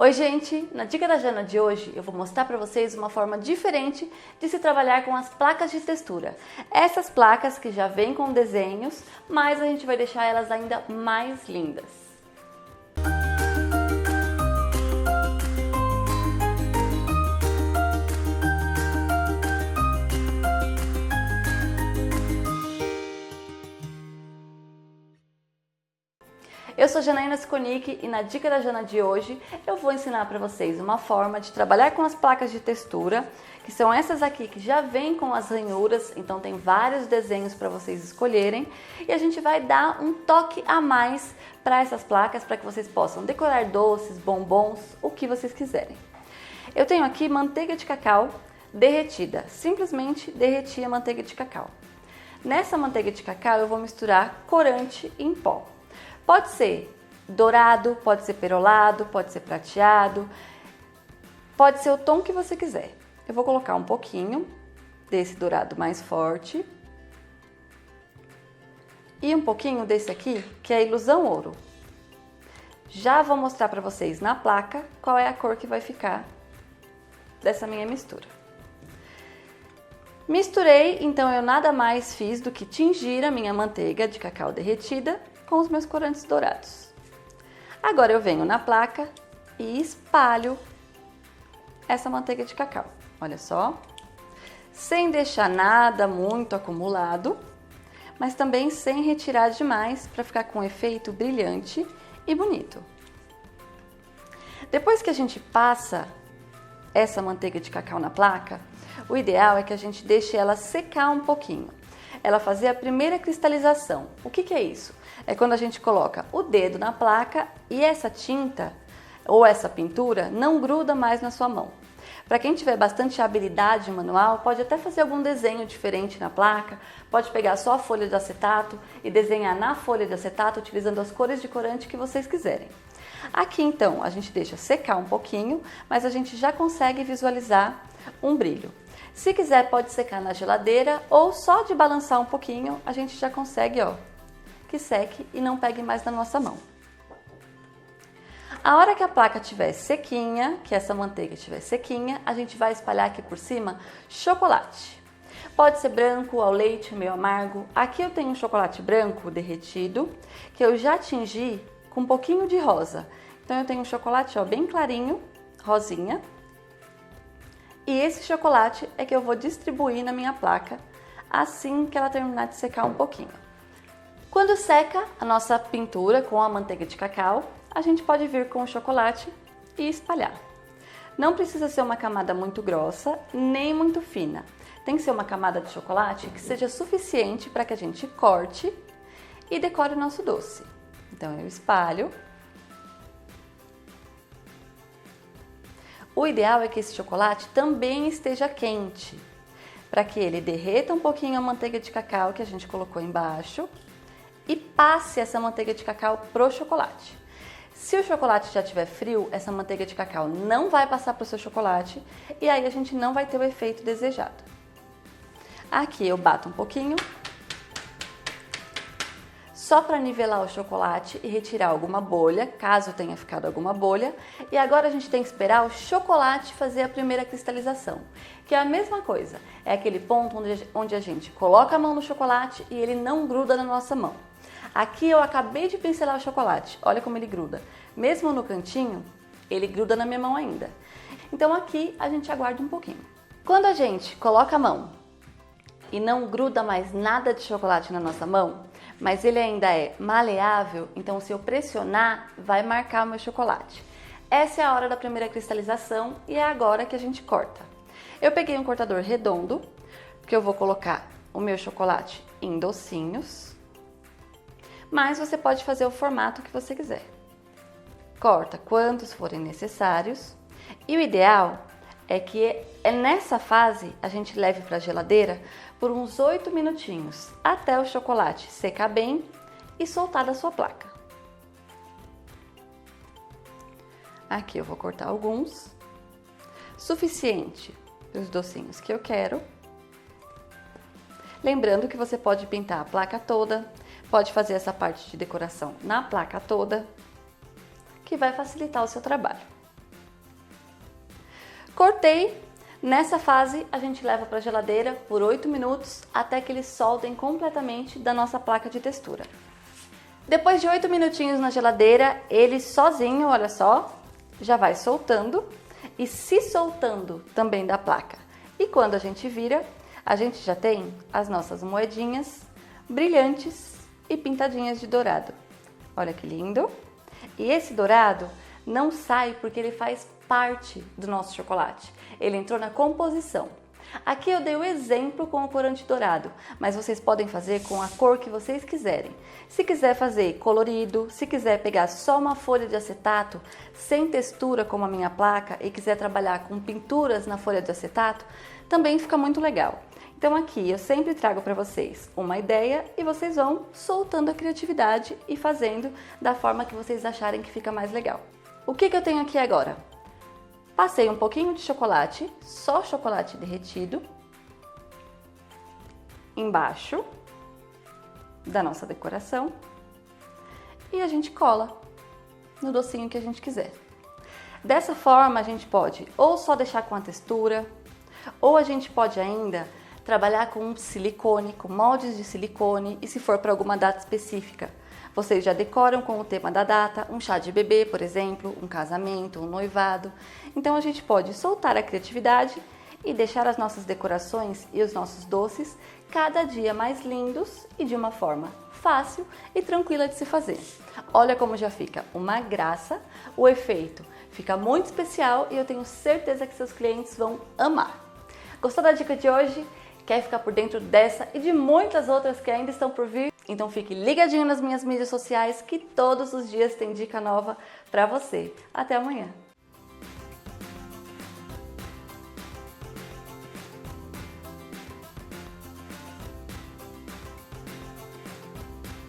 Oi gente, na Dica da Jana de hoje eu vou mostrar para vocês uma forma diferente de se trabalhar com as placas de textura. Essas placas que já vêm com desenhos, mas a gente vai deixar elas ainda mais lindas. Eu sou Janaína Sikonik e na Dica da Jana de hoje eu vou ensinar para vocês uma forma de trabalhar com as placas de textura, que são essas aqui que já vêm com as ranhuras, então tem vários desenhos para vocês escolherem e a gente vai dar um toque a mais para essas placas para que vocês possam decorar doces, bombons, o que vocês quiserem. Eu tenho aqui manteiga de cacau derretida, simplesmente derreti a manteiga de cacau. Nessa manteiga de cacau eu vou misturar corante em pó. Pode ser dourado, pode ser perolado, pode ser prateado, pode ser o tom que você quiser. Eu vou colocar um pouquinho desse dourado mais forte e um pouquinho desse aqui, que é a Ilusão Ouro. Já vou mostrar para vocês na placa qual é a cor que vai ficar dessa minha mistura. Misturei, então eu nada mais fiz do que tingir a minha manteiga de cacau derretida com os meus corantes dourados. Agora eu venho na placa e espalho essa manteiga de cacau. Olha só, sem deixar nada muito acumulado, mas também sem retirar demais para ficar com um efeito brilhante e bonito. Depois que a gente passa essa manteiga de cacau na placa, o ideal é que a gente deixe ela secar um pouquinho. Ela fazer a primeira cristalização. O que é isso? É quando a gente coloca o dedo na placa e essa tinta ou essa pintura não gruda mais na sua mão. Para quem tiver bastante habilidade manual, pode até fazer algum desenho diferente na placa, pode pegar só a folha de acetato e desenhar na folha de acetato utilizando as cores de corante que vocês quiserem. Aqui então a gente deixa secar um pouquinho, mas a gente já consegue visualizar um brilho. Se quiser pode secar na geladeira ou só de balançar um pouquinho a gente já consegue, ó, que seque e não pegue mais na nossa mão. A hora que a placa estiver sequinha, que essa manteiga estiver sequinha, a gente vai espalhar aqui por cima chocolate. Pode ser branco, ao leite, meio amargo. Aqui eu tenho um chocolate branco derretido, que eu já tingi com um pouquinho de rosa. Então eu tenho um chocolate, ó, bem clarinho, rosinha. E esse chocolate é que eu vou distribuir na minha placa assim que ela terminar de secar um pouquinho. Quando seca a nossa pintura com a manteiga de cacau, a gente pode vir com o chocolate e espalhar. Não precisa ser uma camada muito grossa, nem muito fina. Tem que ser uma camada de chocolate que seja suficiente para que a gente corte e decore o nosso doce. Então eu espalho. O ideal é que esse chocolate também esteja quente, para que ele derreta um pouquinho a manteiga de cacau que a gente colocou embaixo e passe essa manteiga de cacau pro chocolate. Se o chocolate já estiver frio, essa manteiga de cacau não vai passar para o seu chocolate e aí a gente não vai ter o efeito desejado. Aqui eu bato um pouquinho, só para nivelar o chocolate e retirar alguma bolha, caso tenha ficado alguma bolha. E agora a gente tem que esperar o chocolate fazer a primeira cristalização, que é a mesma coisa. É aquele ponto onde a gente coloca a mão no chocolate e ele não gruda na nossa mão. Aqui eu acabei de pincelar o chocolate, olha como ele gruda. Mesmo no cantinho, ele gruda na minha mão ainda. Então aqui a gente aguarda um pouquinho. Quando a gente coloca a mão e não gruda mais nada de chocolate na nossa mão, mas ele ainda é maleável, então se eu pressionar, vai marcar o meu chocolate. Essa é a hora da primeira cristalização e é agora que a gente corta. Eu peguei um cortador redondo, que eu vou colocar o meu chocolate em docinhos, mas você pode fazer o formato que você quiser. Corta quantos forem necessários e o ideal é que nessa fase a gente leve para a geladeira por uns 8 minutinhos, até o chocolate secar bem e soltar da sua placa. Aqui eu vou cortar alguns, suficiente para os docinhos que eu quero. Lembrando que você pode pintar a placa toda, pode fazer essa parte de decoração na placa toda, que vai facilitar o seu trabalho. Cortei. Nessa fase, a gente leva para a geladeira por 8 minutos até que eles soltem completamente da nossa placa de textura. Depois de 8 minutinhos na geladeira, ele sozinho, olha só, já vai soltando e se soltando também da placa. E quando a gente vira, a gente já tem as nossas moedinhas brilhantes e pintadinhas de dourado. Olha que lindo! E esse dourado não sai porque ele faz parte do nosso chocolate. Ele entrou na composição. Aqui eu dei o exemplo com o corante dourado, mas vocês podem fazer com a cor que vocês quiserem. Se quiser fazer colorido, se quiser pegar só uma folha de acetato, sem textura como a minha placa, e quiser trabalhar com pinturas na folha de acetato, também fica muito legal. Então aqui eu sempre trago para vocês uma ideia e vocês vão soltando a criatividade e fazendo da forma que vocês acharem que fica mais legal. O que eu tenho aqui agora? Passei um pouquinho de chocolate, só chocolate derretido, embaixo da nossa decoração e a gente cola no docinho que a gente quiser. Dessa forma a gente pode ou só deixar com a textura, ou a gente pode ainda trabalhar com silicone, com moldes de silicone e se for para alguma data específica. Vocês já decoram com o tema da data, um chá de bebê, por exemplo, um casamento, um noivado. Então a gente pode soltar a criatividade e deixar as nossas decorações e os nossos doces cada dia mais lindos e de uma forma fácil e tranquila de se fazer. Olha como já fica uma graça, o efeito fica muito especial e eu tenho certeza que seus clientes vão amar. Gostou da dica de hoje? Quer ficar por dentro dessa e de muitas outras que ainda estão por vir? Então fique ligadinho nas minhas mídias sociais que todos os dias tem dica nova para você. Até amanhã!